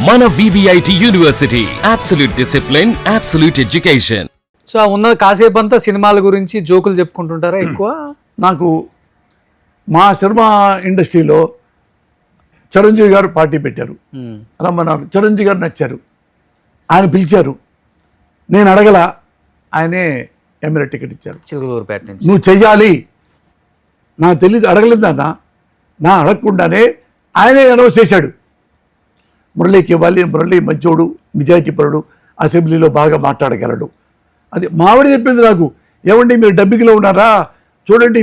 మన VVIT university, absolute discipline, absolute education. So ఉన్న కాసేపు అంతా సినిమాల గురించి జోకులు చెప్పుకుంటుంటారా ఎక్కువ? నాకు మా సినిమా ఇండస్ట్రీలో చిరంజీవి గారు పార్టీ పెట్టారు. అలా నాకు చిరంజీవి గారు నచ్చారు, ఆయన పిలిచారు. నేను అడగల, ఆయనే ఎమ్మెల్యే టికెట్ ఇచ్చారు. చిలకలూరుపేట నుంచి నువ్వు చెయ్యాలి, నాకు తెలియదు, అడగలేదు అన్న. నా అడగకుండానే ఆయనే అనౌన్స్ చేశాడు, మురళీకి ఇవ్వాలి, మురళీ మంచోడు, నిజాయితీపరుడు, అసెంబ్లీలో బాగా మాట్లాడగలడు. అది మావిడ చెప్పింది నాకు. ఏమండి మీరు డబ్బింగ్లో ఉన్నారా, చూడండి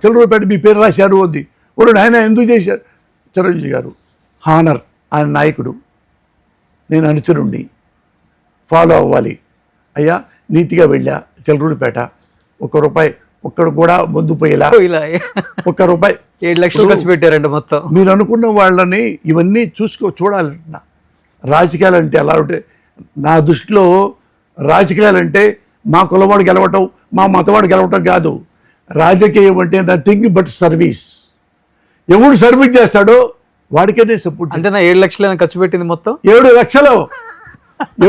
చిలకలూరుపేట మీ పేరు రాశారు అంది. ఇప్పుడు ఆయన ఎందుకు చేశారు? చిరంజీవి గారు హానర్, ఆయన నాయకుడు, నేను అనుచరుణ్ణి, ఫాలో అవ్వాలి. అయ్యా నీతిగా వెళ్ళా చిలకలూరుపేట, ₹1 ఒక్కడు కూడా ముందు పోయేలా, ₹1 7 లక్షలు ఖర్చు పెట్టారండి మొత్తం. మీరు అనుకున్న వాళ్ళని ఇవన్నీ చూడాలంటున్నా. రాజకీయాలు అంటే ఎలా ఉంటే, నా దృష్టిలో రాజకీయాలు అంటే మా కులవాడు గెలవటం, మా మతవాడు గెలవటం కాదు. రాజకీయం అంటే నథింగ్ బట్ సర్వీస్. ఎవడు సర్వీస్ చేస్తాడో వాడికే నేను సపోర్ట్. అంతేనా? 7 లక్షలు ఖర్చు పెట్టింది మొత్తం? 7 లక్షలు,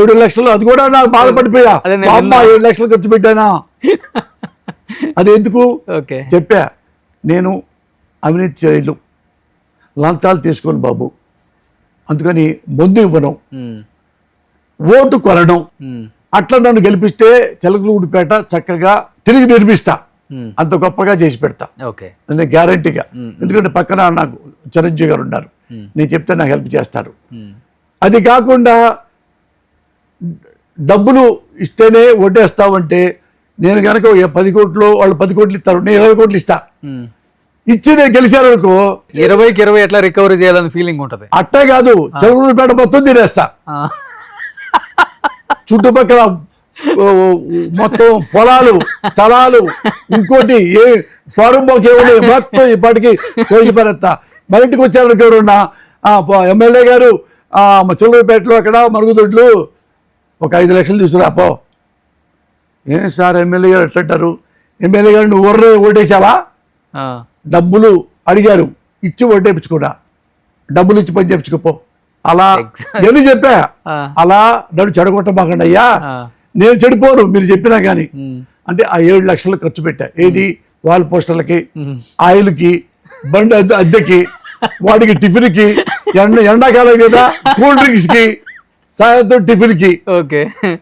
7 లక్షలు. అది కూడా నాకు బాధపడిపోయా, 7 లక్షలు ఖర్చు పెట్టానా? అది ఎందుకు చెప్పా, నేను అవినీతి చేయలు, లంచాలు తీసుకోను బాబు, అందుకని ముందు ఇవ్వను, ఓటు కొనడం. అట్లా నన్ను గెలిపిస్తే చిలకలూరుపేట చక్కగా తిరిగి నిర్మిస్తా, అంత గొప్పగా చేసి పెడతా నేను గ్యారంటీగా. ఎందుకంటే పక్కన నాకు చిరంజీవి గారు ఉన్నారు, నేను చెప్తే నాకు హెల్ప్ చేస్తారు. అది కాకుండా డబ్బులు ఇస్తేనే ఓటేస్తావంటే, నేను కనుక 10 కోట్లు, వాళ్ళు 10 కోట్లు ఇస్తారు, నేను 20 కోట్లు ఇస్తా. ఇచ్చి నేను గెలిచారనుకో 20కి 20 ఎట్లా రికవరీ చేయాలని ఫీలింగ్ ఉంటుంది. అట్టే కాదు, చిలకలూరుపేట మొత్తం తినేస్తా. చుట్టుపక్కల మొత్తం పొలాలు, స్థలాలు, ఇంకోటి ఏ ఫారంలోకి ఏమి మొత్తం ఇప్పటికీ కోసిపరేస్తా. మా ఇంటికి వచ్చారనుకో ఎవరున్నా, ఎమ్మెల్యే గారు చిలకలూరుపేటలో అక్కడ మరుగుదొడ్లు ఒక 5 లక్షలు తీసుకురాపో. ఏం సార్ ఎమ్మెల్యే గారు ఎట్లంటారు? ఎమ్మెల్యే గారు నువ్వు ఓటేసావా? డబ్బులు అడిగారు, ఇచ్చి ఓటేపించుకున్నా, డబ్బులు ఇచ్చి పని చేయించుకోపో. అలా ఎన్ని చెప్పా, అలా నన్ను చెడగొట్టమాకండి అయ్యా, నేను చెడిపోను మీరు చెప్పినా కానీ. అంటే ఆ 7 లక్షలు ఖర్చు పెట్టా. ఏది? వాల్ పోస్టర్లకి, ఆయిల్కి, బండి అద్దెకి, వాడికి టిఫిన్కి, ఎండాకాలం కదా కూల్ డ్రింక్స్ కి, సాయంత్రం టిఫిన్ కి,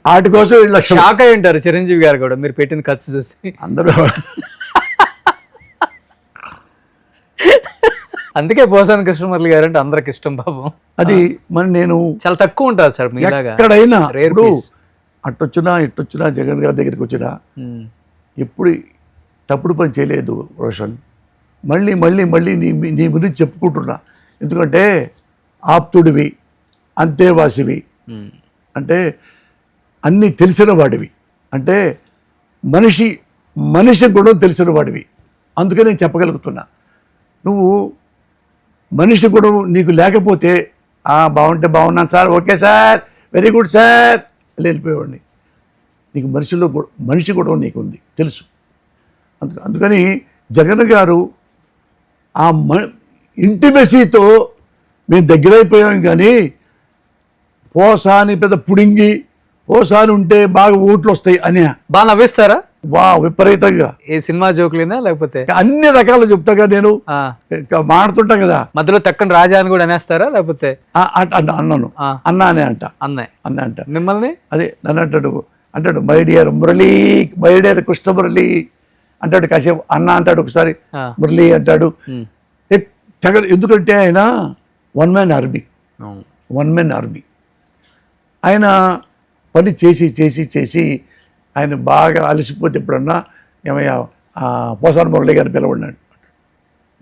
వాటి కోసం 7 లక్షలు. షాక్ అయి ఉంటారు చిరంజీవి గారు కూడా మీరు పెట్టిన ఖర్చు చూసి. అందరూ అందుకే పోసాని కృష్ణమురళి గారు అంటే అందరికి ఇష్టం పాపం. అది మరి నేను చాలా తక్కువ ఉంటుంది సార్ మీలాగా. ఎక్కడైనా అట్టొచ్చినా ఇట్టొచ్చినా జగన్ గారి దగ్గరికి వచ్చినా ఎప్పుడు తప్పుడు పని చేయలేదు రోషన్. మళ్ళీ మళ్ళీ మళ్ళీ నీ గురించి చెప్పుకుంటున్నా. ఎందుకంటే ఆప్తుడివి, అంతేవాసివి, అంటే అన్నీ తెలిసిన వాడివి, అంటే మనిషి గుణం తెలిసిన వాడివి. అందుకే నేను చెప్పగలుగుతున్నా. నువ్వు మనిషి గుణం నీకు లేకపోతే బాగుంటే బాగున్నాను sir, okay sir, very good sir వెళ్ళిపోయేవాడిని. నీకు మనిషి గుణం నీకు ఉంది, తెలుసు. అందుకని జగన్ గారు ఆ ఇంటిమెసీతో మేము దగ్గరైపోయాం. కానీ పోసాని పెద్ద పుడింగి, పోసాని ఉంటే బాగా ఓట్లు వస్తాయి అని బాగా నవ్విస్తారా? విపరీతంగా. ఏ సినిమా జోకులేనా లేకపోతే అన్ని రకాలు చెప్తాగా, నేను మాడుతుంటా కదా. మధ్యలో తక్కని రాజా అని కూడా అనేస్తారా లేకపోతే? అన్నాను, అన్న అనే అంట, అన్న అంట. మిమ్మల్ని అదే నన్ను అంటాడు my dear Murali, my dear Krishna Murali అంటాడు. కాసేపు అన్న అంటాడు, ఒకసారి మురళి అంటాడు. ఎందుకంటే ఆయన వన్ మ్యాన్ ఆర్మీ. ఆయన పని చేసి ఆయన బాగా అలసిపోతే ఎప్పుడన్నా ఏమయ్యా పోసాని మురళి గారిని పిలవన్నాడు,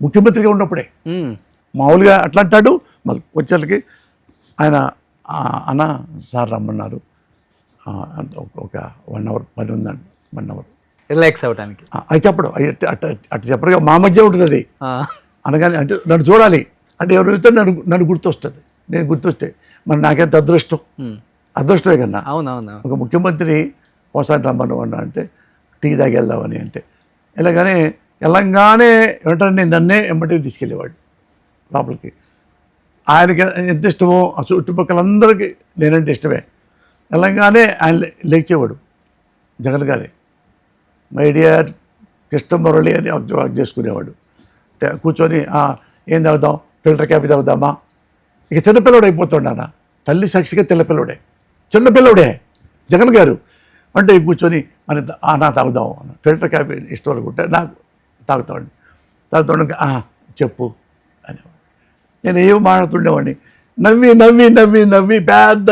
ముఖ్యమంత్రిగా ఉన్నప్పుడే. మామూలుగా అట్లా అంటాడు. మళ్ళీ వచ్చేళ్ళకి ఆయన అన్న సార్ రమ్మన్నారు, ఒక 1 అవర్ పని ఉందండి, 1 అవర్ రిలాక్స్ అవ్వడానికి. అది చెప్పడం అటు చెప్పడుగా మా మధ్య ఉంటుంది అది. అనగానే అంటే నన్ను చూడాలి అంటే ఎవరు వెళ్తే నన్ను గుర్తొస్తుంది. నేను గుర్తొస్తే మరి నాకెంత అదృష్టమే కన్నా. ఒక ముఖ్యమంత్రి పోసాని రమ్మను అన్నా అంటే టీ తాగి వెళ్దామని అంటే వెళ్ళగానే వెంటనే నన్నే ఎంబటి తీసుకెళ్ళేవాడు లోపలికి. ఆయనకి ఎంత ఇష్టమో ఆ చుట్టుపక్కలందరికీ నేనంటే ఇష్టమే. తెలంగాణే ఆయన లేచేవాడు జగన్ గారే. మై డియర్ కృష్ణమురళి అని వర్క్ చేసుకునేవాడు. కూర్చొని ఏం తాగుదాం, ఫిల్టర్ కాఫీ తాగుదామా. ఇక చిన్నపిల్లడు అయిపోతాడు తల్లి సాక్షిగా తెల్లపిల్లడే, చిన్నపిల్లడే జగన్ గారు. అంటే కూర్చొని మన నా తాగుదాం అన్న, ఫిల్టర్ కాఫీ ఇష్టం అనుకుంటే నాకు తాగుతాడు చెప్పు అని నేను ఏం మాట్లాడుతుండేవాడిని. నవ్వి నవ్వి నవ్వి నవ్వి పెద్ద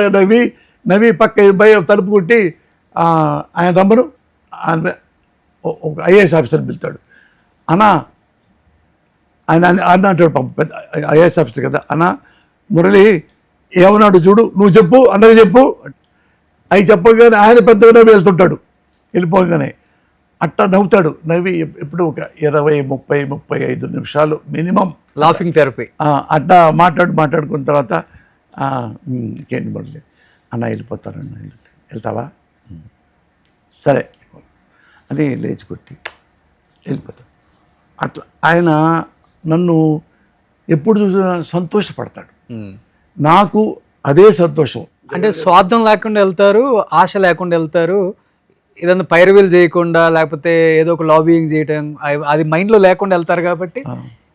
నవ్వి పక్క భయ తలుపు కొట్టి ఆయన రమ్మను, ఆయన ఒక ఐఏఎస్ ఆఫీసర్ని పిలుతాడు. అన్నా ఆయన అన్న అంటాడు, పెద్ద ఐఏఎస్ ఆఫీసర్ కదా, అన్న మురళి ఏమన్నాడు చూడు, నువ్వు చెప్పు అన్నది చెప్పు. అవి చెప్పగానే ఆయన పెద్దగా నవ్వి వెళ్తుంటాడు. వెళ్ళిపోగానే అట్టా నవ్వుతాడు. నవ్వి ఎప్పుడు ఒక 20-35 నిమిషాలు మినిమం లాఫింగ్ థెరపీ. అట్టా మాట్లాడుకున్న తర్వాత ఇంకేంటి మురళి అన్న వెళ్ళిపోతానన్న, వెళ్తావా, సరే అని లేచి కొట్టి వెళ్ళిపోతాడు. అట్లా ఆయన నన్ను ఎప్పుడు చూసినా సంతోషపడతాడు. నాకు అదే సంతోషం. అంటే స్వార్థం లేకుండా వెళ్తారు, ఆశ లేకుండా వెళ్తారు, ఏదన్నా పైరవీలు చేయకుండా లేకపోతే ఏదో ఒక లాబింగ్ చేయటం అది మైండ్లో లేకుండా వెళ్తారు. కాబట్టి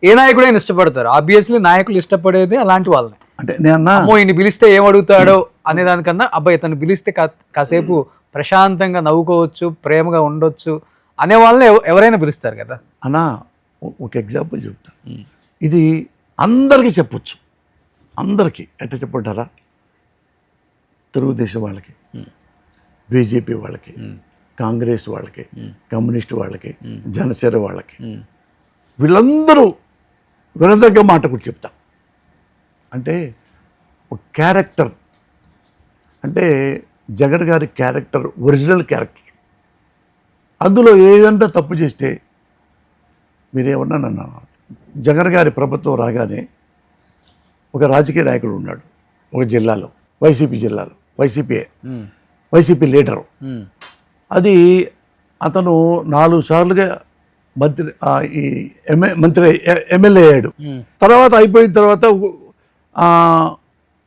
ఏ నాయకుడైనా ఇష్టపడతారు. ఆబ్వియస్లీ నాయకులు ఇష్టపడేది అలాంటి వాళ్ళని. అంటే నేను అమ్మో ఈయన పిలిస్తే ఏం అడుగుతాడో అనే దానికన్నా అబ్బాయి తను పిలిస్తే కాసేపు ప్రశాంతంగా నవ్వుకోవచ్చు, ప్రేమగా ఉండొచ్చు అనే వాళ్ళని ఎవరైనా పిలుస్తారు కదా. అన్నా ఒక ఎగ్జాంపుల్ చెప్తా. ఇది అందరికీ చెప్పొచ్చు. అందరికీ ఎట్లా చెప్పంటారా, తెలుగుదేశం వాళ్ళకి, బీజేపీ వాళ్ళకి, కాంగ్రెస్ వాళ్ళకి, కమ్యూనిస్ట్ వాళ్ళకి, జనసేన వాళ్ళకి, వీళ్ళందరూ వినదగ్గ మాట కూడా చెప్తా. అంటే ఒక క్యారెక్టర్, అంటే జగన్ గారి క్యారెక్టర్ ఒరిజినల్ క్యారెక్టర్. అందులో ఏదంటే తప్పు చేస్తే మీరేమన్నా నన్ను. జగన్ గారి ప్రభుత్వం రాగానే ఒక రాజకీయ నాయకుడు ఉన్నాడు ఒక జిల్లాలో, వైసీపీ జిల్లాలో, వైసీపీ లీడరు. అది అతను 4 సార్లుగా ఎమ్మెల్యే అయ్యాడు. తర్వాత అయిపోయిన తర్వాత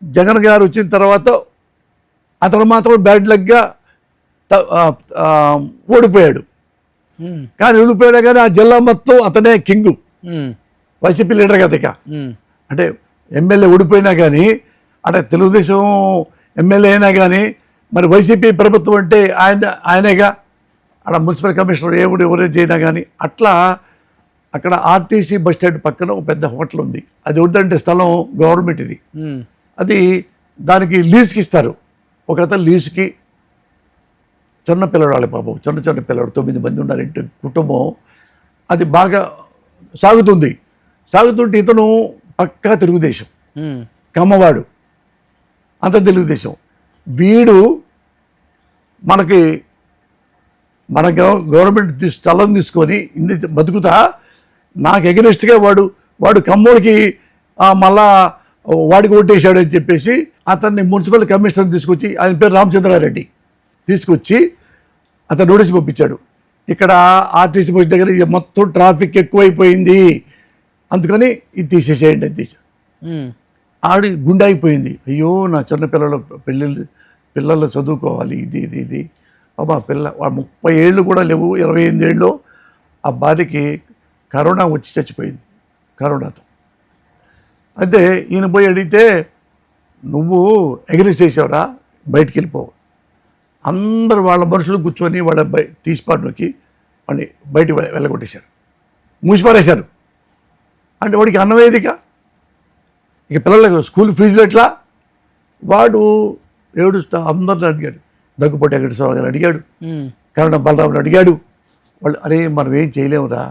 జగన్ గారు వచ్చిన తర్వాత అతను మాత్రం బ్యాడ్ లక్గా ఓడిపోయాడు. కానీ ఓడిపోయాడు కానీ ఆ జిల్లా మొత్తం అతనే కింగు, వైసీపీ లీడర్ కదా. ఇక అంటే ఎమ్మెల్యే ఓడిపోయినా కానీ, అంటే తెలుగుదేశం ఎమ్మెల్యే అయినా కానీ మరి వైసీపీ ప్రభుత్వం అంటే ఆయనేగా. అక్కడ మున్సిపల్ కమిషనర్ ఎవరు చేయనా కానీ. అట్లా అక్కడ ఆర్టీసీ బస్ స్టాండ్ పక్కన ఒక పెద్ద హోటల్ ఉంది. అది వద్దంటే స్థలం గవర్నమెంట్ ఇది. అది దానికి లీజుకి ఇస్తారు. ఒక అతను లీజుకి చిన్న పిల్లడు, వాళ్ళ పాపం చిన్న పిల్లడు, 9 మంది ఉన్నారు ఇంటి కుటుంబం. అది బాగా సాగుతుంటే ఇతను పక్కా తెలుగుదేశం, కమ్మవాడు, అంత తెలుగుదేశం. వీడు మన గవర్నమెంట్ స్థలం తీసుకొని ఇన్ని బతుకుతా నాకు ఎగనెస్ట్గా వాడు కమ్మోడికి మళ్ళా వాడికి ఓటేశాడు అని చెప్పేసి అతన్ని మున్సిపల్ కమిషనర్ తీసుకొచ్చి, ఆయన పేరు రామచంద్రారెడ్డి, తీసుకొచ్చి అతను నోటీస్ పంపించాడు. ఇక్కడ ఆర్టీసీ బస్ దగ్గర మొత్తం ట్రాఫిక్ ఎక్కువైపోయింది, అందుకని ఇది తీసేసేయండి అని తీసా. ఆడి గుండె అయిపోయింది. అయ్యో నా చిన్న పిల్లలు చదువుకోవాలి, ఇది బాబా పిల్ల 30 ఏళ్ళు కూడా లేవు, 28 ఏళ్ళు. ఆ భార్యకి కరోనా వచ్చి చచ్చిపోయింది, కరోనాతో. అయితే ఈయన పోయి అడిగితే, నువ్వు ఎగ్రెస్ చేసావురా, బయటికి వెళ్ళిపోవు. అందరు వాళ్ళ మనుషులు కూర్చొని వాళ్ళ తీసిపాటులోకి వాడిని బయటికి వెళ్ళగొట్టేశారు, మూసిపారేశారు. అంటే వాడికి అన్నవేదిక. ఇక పిల్లలకు స్కూల్ ఫీజులు ఎట్లా? వాడు ఏడుస్తా అందరిని అడిగాడు. దగ్గుపాటి వెంకటేశ్వర గారు అడిగాడు, కరుణ బలరాముని అడిగాడు. వాళ్ళు అరే మనం ఏం చేయలేమురా,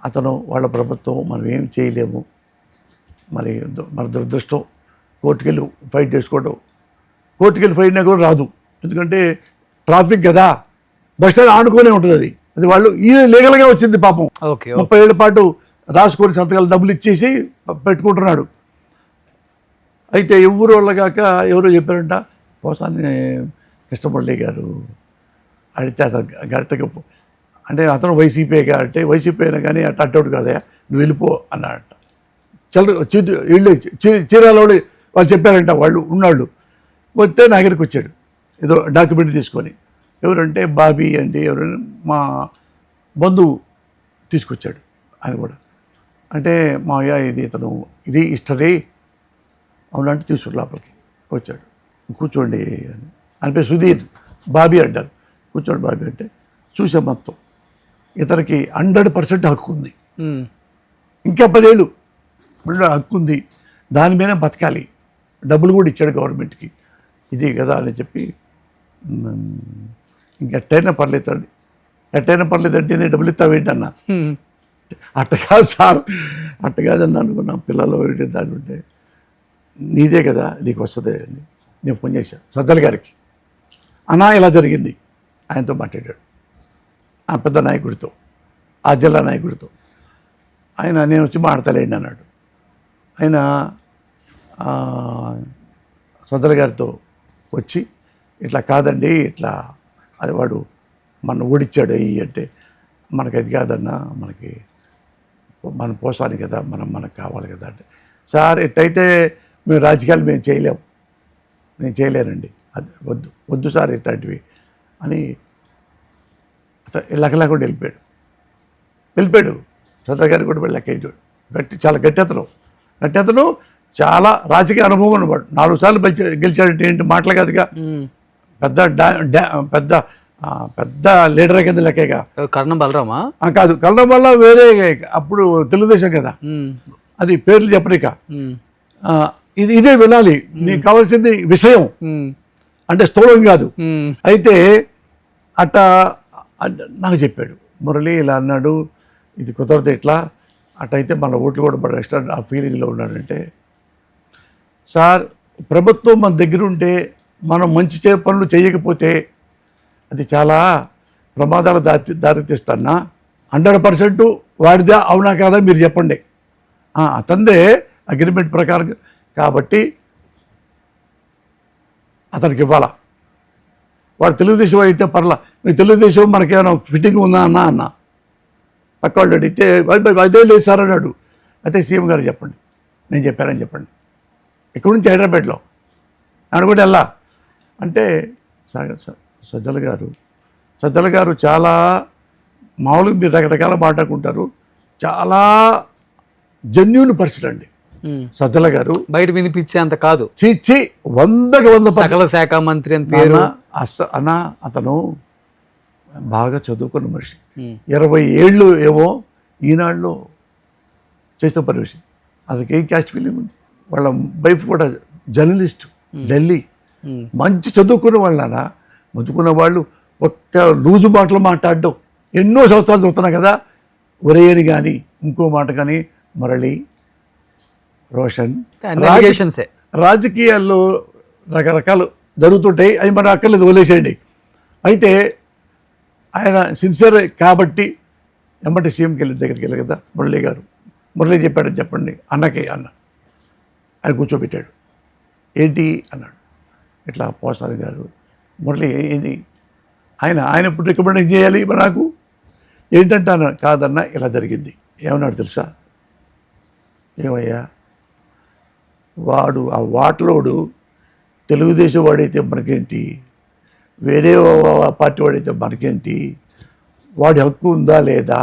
అతను వాళ్ళ ప్రభుత్వం, మనం ఏం చేయలేము, మన దురదృష్టం. కోర్టుకెళ్ళి ఫైట్ చేసుకోవడం, కోర్టుకెళ్ళి ఫైట్ అయినా కూడా రాదు, ఎందుకంటే ట్రాఫిక్ కదా, బస్ స్టాండ్ ఆనుకునే ఉంటుంది అది. వాళ్ళు ఈయన లీగల్గా వచ్చింది పాపం. 30 ఏళ్ళ పాటు రాసుకొని సంతకాలు డబ్బులు ఇచ్చేసి పెట్టుకుంటున్నాడు. అయితే ఎవరు వాళ్ళగాక ఎవరో చెప్పారంట, పోసాని కృష్ణమురళి గారు అడిగితే అతను కరెక్ట్గా, అంటే అతను వైసీపీ కాబట్టి వైసీపీ అయినా కానీ అట్టవుడు కదా, నువ్వు వెళ్ళిపో అన్నాడట. వీళ్ళు చీరాల వాళ్ళు చెప్పారంట, వాళ్ళు ఉన్నాళ్ళు. వస్తే నా దగ్గరికి వచ్చాడు ఏదో డాక్యుమెంట్ తీసుకొని. ఎవరంటే బాబీ అండి, ఎవరైనా మా బంధువు తీసుకొచ్చాడు ఆయన కూడా. అంటే మావయ్య ఇది ఇతను ఇది హిస్టరీ అవునంటే తీసుకుని లోపలికి వచ్చాడు. కూర్చోండి అని ఆయన పేరు సుధీర్, బాబీ అంటారు. కూర్చోండి బాబీ అంటే చూసా మొత్తం ఇతనికి 100% హక్కు ఉంది. ఇంకా 10 ఏళ్ళు హక్కు ఉంది, దాని మీద బతకాలి, డబ్బులు కూడా ఇచ్చాడు గవర్నమెంట్కి, ఇది కదా అని చెప్పి ఇంకెట్టయినా పర్లేదండి, ఎట్టయినా పర్లేదంటే ఇది డబ్బులు ఇస్తావేంటన్నా. అట్ట కాదు సార్, అట్ట కాదని అనుకున్నా. పిల్లలు దాని ఉంటే నీదే కదా నీకు వస్తుంది అని నేను ఫోన్ చేశాను సజ్జల గారికి. అన్నా ఇలా జరిగింది, ఆయనతో మాట్లాడాడు, ఆ పెద్ద నాయకుడితో, ఆ జిల్లా నాయకుడితో. ఆయన నేను వచ్చి మాట్లాడలేండి అన్నాడు. ఆయన సజ్జల గారితో వచ్చి ఇట్లా కాదండి, ఇట్లా అది వాడు మన ఓడిచ్చాడు అయ్యి అంటే, మనకి అది కాదన్నా, మనం పోసాలి కదా, మనకు కావాలి కదా అంటే, సార్ ఎట్టయితే మేము రాజకీయాలు మేము చేయలేము, నేను చేయలేనండి, అది వద్దు సార్ ఇట్లాంటివి అని లెక్కలేకుండా వెళ్ళిపోయాడు. సజ్జల గారికి కూడా లెక్క వేయడు. చాలా గట్టి అతను, చాలా రాజకీయ అనుభవం ఉన్నవాడు. 4 సార్లు గెలిచాడంటే ఏంటి మాటలు కాదుగా, పెద్ద లీడర్ కింద లెక్కగా. కర్ణం బలరామా కాదు, కర్ణం వల్ల వేరే, అప్పుడు తెలుగుదేశం కదా, అది పేర్లు చెప్పనిక. ఇదే వినాలి, నీకు కావాల్సింది విషయం అంటే స్థూలం కాదు. అయితే అట్ట నాకు చెప్పాడు, మురళి ఇలా అన్నాడు, ఇది కుదరదు ఇట్లా, అట్టయితే మన ఓట్లు కూడా మన రెస్టారెంట్ ఆ ఫీలింగ్లో ఉన్నాడంటే, సార్ ప్రభుత్వం మన దగ్గర ఉంటే మనం మంచి పనులు చేయకపోతే అది చాలా ప్రమాదాలు దారితీస్తానా. 100% వాడిదా అవునా కాదా మీరు చెప్పండి. అతందే అగ్రిమెంట్ ప్రకారం కాబట్టి అతనికి ఇవ్వాలా. వాడు తెలుగుదేశం అయితే పర్లా, మీకు తెలుగుదేశం మనకేమైనా ఫిట్టింగ్ ఉందా అన్న పక్క వాళ్ళు అడిగితే అదే లేదు సార్ అన్నాడు. అయితే సీఎం గారు చెప్పండి, నేను చెప్పానని చెప్పండి, ఇక్కడ నుంచి హైదరాబాద్లో ఆయన కూడా వెళ్ళా అంటే. సజ్జల గారు చాలా మామూలుగా మీరు రకరకాల మాట్లాడుకుంటారు, చాలా జెన్యూన్ పర్సన్ అండి సజ్జల గారు. బయట వినిపించే అంత కాదు, 100 సకల శాఖ మంత్రి అని పేరు. అన్న అతను బాగా చదువుకున్న మనిషి, 20 ఏళ్ళు ఏమో ఈనాడులో చేసిన పని మనిషి. అసలు ఏ క్యాస్ట్ ఫీలింగ్ ఉంది. వాళ్ళ వైఫ్ కూడా జర్నలిస్ట్, ఢిల్లీ, మంచి చదువుకున్న వాళ్ళనా. చదువుకున్న వాళ్ళు ఒక్క లూజు మాటలు మాట్లాడడం, ఎన్నో సంవత్సరాలు చదువుతున్నా కదా, ఒరేయని కానీ ఇంకో మాట కానీ మురళి, రోషన్, రాజకీయాల్లో రకరకాలు జరుగుతుంటాయి, అవి మనం అక్కర్లేదు వదిలేసేయండి. అయితే ఆయన సిన్సియర్ కాబట్టి ఎమ్మటి సీఎంకి దగ్గరికి వెళ్ళి కదా, మురళి చెప్పాడని చెప్పండి అన్నకి అన్న. ఆయన కూర్చోబెట్టాడు. ఏంటి అన్నాడు. ఇట్లా పోసారి గారు మురళి ఏంటి, ఆయన ఇప్పుడు రికమెండ్ చేయాలి నాకు ఏంటంటే అన్న. కాదన్న ఇలా జరిగింది. ఏమన్నాడు తెలుసా, ఏమయ్యా వాడు ఆ వాటలోడు తెలుగుదేశం వాడైతే మనకేంటి, వేరే పార్టీ వాడైతే మనకేంటి, వాడి హక్కు ఉందా లేదా,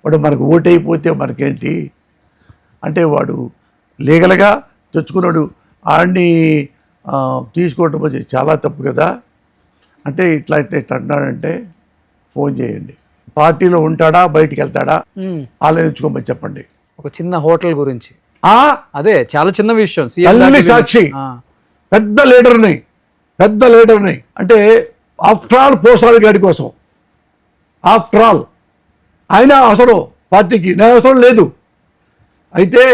వాడు మనకు ఓటైపోతే మనకేంటి అంటే, వాడు లీగల్గా తెచ్చుకున్నాడు, ఆడిని తీసుకోవటం చాలా తప్పు కదా అంటే. ఇట్లా అంటున్నాడంటే ఫోన్ చేయండి, పార్టీలో ఉంటాడా బయటికి వెళ్తాడా ఆలోచించుకోమని చెప్పండి. ఒక చిన్న హోటల్ గురించి అదే చాలా చిన్న విషయం. సాక్షి పెద్ద లీడర్ని అంటే ఆఫ్టర్ ఆల్ పోసాలి గాడి కోసం, ఆఫ్టర్ ఆల్ ఆయన అవసరం పార్టీకి, నేను అవసరం లేదు. అయితే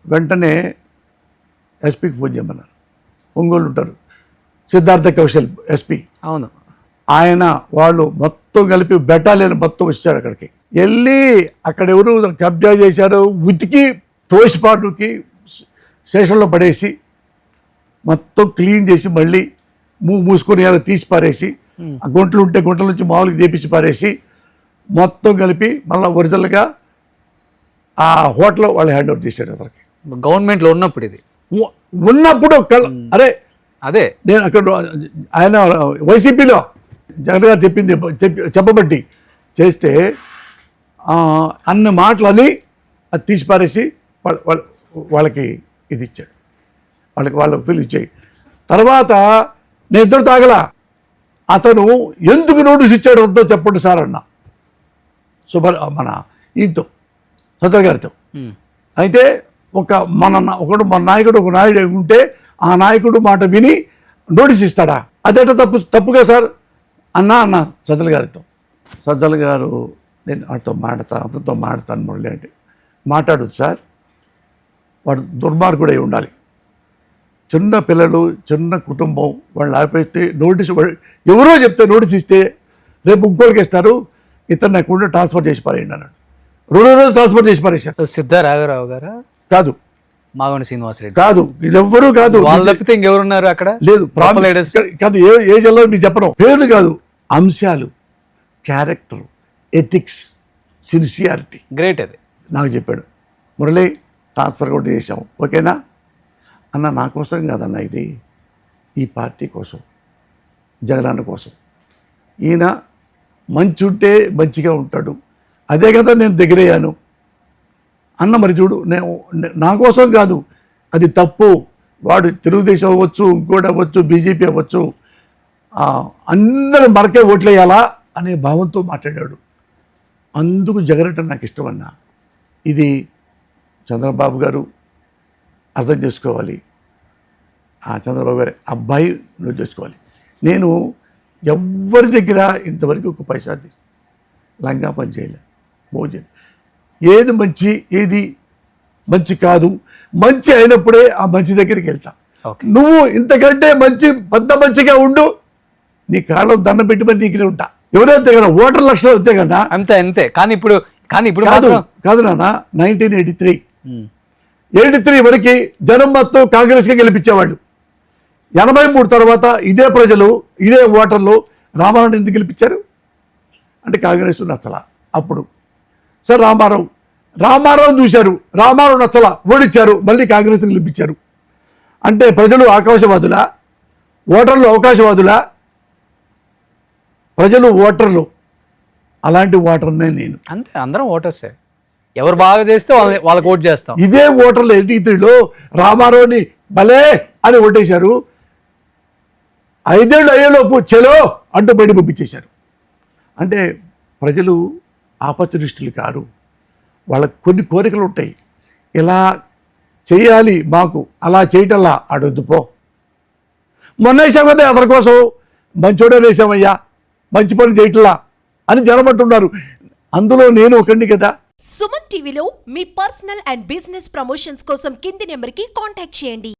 వెంటనే ఎస్పీకి ఫోన్ చేయమన్నారు. ఒంగోలు ఉంటారు సిద్ధార్థ కౌశల్ ఎస్పీ, అవును, ఆయన వాళ్ళు మొత్తం కలిపి బెటాలియన్ మొత్తం వచ్చారు అక్కడికి. వెళ్ళి అక్కడ ఎవరు కబ్జా చేశారో ఉతికి తోసిపాటుకి స్టేషన్లో పడేసి మొత్తం క్లీన్ చేసి మళ్ళీ మూసుకొని ఎలా తీసి పారేసి, ఆ గుంటలు ఉంటే గుంటల నుంచి మామూలుగా చేపించి పారేసి మొత్తం కలిపి మళ్ళీ ఒరిజినల్గా ఆ హోటల్ వాళ్ళు హ్యాండ్ ఓవర్ చేశాడు అతనికి. గవర్నమెంట్లో ఉన్నప్పుడు ఇది ఉన్నప్పుడు అరే అదే నేను అక్కడ ఆయన వైసీపీలో జగన్ గారు చెప్పబట్టి చేస్తే అన్న మాటలని అది తీసి పారేసి వాళ్ళకి ఇది ఇచ్చాడు, వాళ్ళు ఫీల్ ఇచ్చాయి. తర్వాత నేను ఇద్దరు తాగల, అతను ఎందుకు నోటీస్ ఇచ్చాడు అంతా చెప్పండి సార్ అన్న మన ఈతో సత్య గారితో. అయితే మన నాయకుడు ఒక నాయుడు ఉంటే ఆ నాయకుడు మాట విని నోటీస్ ఇస్తాడా? అదేట తప్పుగా సార్ అన్న సజ్జల గారితో. సజ్జల గారు నేను అతనితో మాట్లాడతాను మురళి అంటే, మాట్లాడు సార్, వాడు దుర్మార్గుడై ఉండాలి, చిన్న పిల్లలు చిన్న కుటుంబం, వాళ్ళు ఆపేస్తే నోటీస్ ఎవరో చెప్తే నోటీస్ ఇస్తే రేపు ఇంకోళ్ళకి ఇస్తారు, ఇతను నాకుండా ట్రాన్స్ఫర్ చేసి పారేయండి అన్నాడు. 2 రోజులు ట్రాన్స్ఫర్ చేసి పారేశారు. సిద్ధారాఘరావు గారా? కాదు, మాగంటి శ్రీనివాసరెడ్డి కాదు, ఇదెవ్వరూ కాదు. వాళ్ళు తప్పితే ఇంకెవరున్నారు అక్కడ? లేదు, కాదు, ఏ జిల్లా మీకు చెప్పను, పేర్లు కాదు, అంశాలు, క్యారెక్టర్, ఎథిక్స్, సిన్సియారిటీ. గ్రేట్. అది నాకు చెప్పాడు, మురళి ట్రాన్స్ఫర్ కూడా చేసాం, ఓకేనా అన్న? నా కోసం కాదన్న, ఇది ఈ పార్టీ కోసం, జగనన్న కోసం. ఈయన మంచి ఉంటే మంచిగా ఉంటాడు, అదే కదా నేను దగ్గరయ్యాను అన్న. మరి చూడు, నా కోసం కాదు, అది తప్పు, వాడు తెలుగుదేశం అవ్వచ్చు, ఇంకోటి అవ్వచ్చు, బీజేపీ అవ్వచ్చు, అందరూ మనకే ఓట్లేయాలా అనే భావంతో మాట్లాడాడు. అందుకు జగన్ అంటే నాకు ఇష్టం అన్న. ఇది చంద్రబాబు గారు అర్థం చేసుకోవాలి, ఆ చంద్రబాబు గారి అబ్బాయి నువ్వు చేసుకోవాలి. నేను ఎవరి దగ్గర ఇంతవరకు ఒక పైసా లంగా పని చేయలే, భోజనం ఏది మంచి ఏది మంచి కాదు, మంచి అయినప్పుడే ఆ మంచి దగ్గరికి వెళ్తా. నువ్వు ఇంతకంటే పెద్ద మంచిగా ఉండు, నీ కాళ్ళ దండం పెట్టి మరి నీకు ఉంటా. ఎవరైతే కదా ఓటర్ లక్షలు వస్తే కదా అంతే. కానీ ఇప్పుడు కాదు నాన్న, 1983 వరకు జనం మొత్తం కాంగ్రెస్గా గెలిపించేవాళ్ళు. 83 తర్వాత ఇదే ప్రజలు, ఇదే ఓటర్లు రామారావు ఎందుకు గెలిపించారు అంటే కాంగ్రెస్ నచ్చలా. అప్పుడు సార్ రామారావు చూశారు, రామారావు నచ్చలా, ఓడిచ్చారు, మళ్ళీ కాంగ్రెస్ గెలిపించారు. అంటే ప్రజలు ఆకాశవాదులా, ఓటర్లు అవకాశవాదులా? ప్రజలు ఓటర్లు, అలాంటి ఓటర్నే నేను. అంతే, అందరం ఓటర్సే. ఎవరు బాగా చేస్తే వాళ్ళకి ఓట్ చేస్తాం. ఇదే ఓటర్లు 83లో రామారావుని భలే అని ఓటేశారు. 5 ఏళ్ళు అయ్యేలోపు చెలో అంటూ బయట పంపించేశారు. అంటే ప్రజలు ఆపర్చునిస్టులు కారు, వాళ్ళకు కొన్ని కోరికలు ఉంటాయి, ఇలా చేయాలి మాకు, అలా చేయటంలా అడొద్దు పో. మొన్న వేసాం కదా అతని కోసం, మంచోడే వేసామయ్యా, మంచి పని చేయటంలా అని జనం అంటున్నారు. అందులో నేను ఒకడిని కదా. సుమన్ టీవీలో మీ పర్సనల్ అండ్ బిజినెస్ ప్రమోషన్స్ కోసం కింది నెంబర్కి కాంటాక్ట్ చేయండి.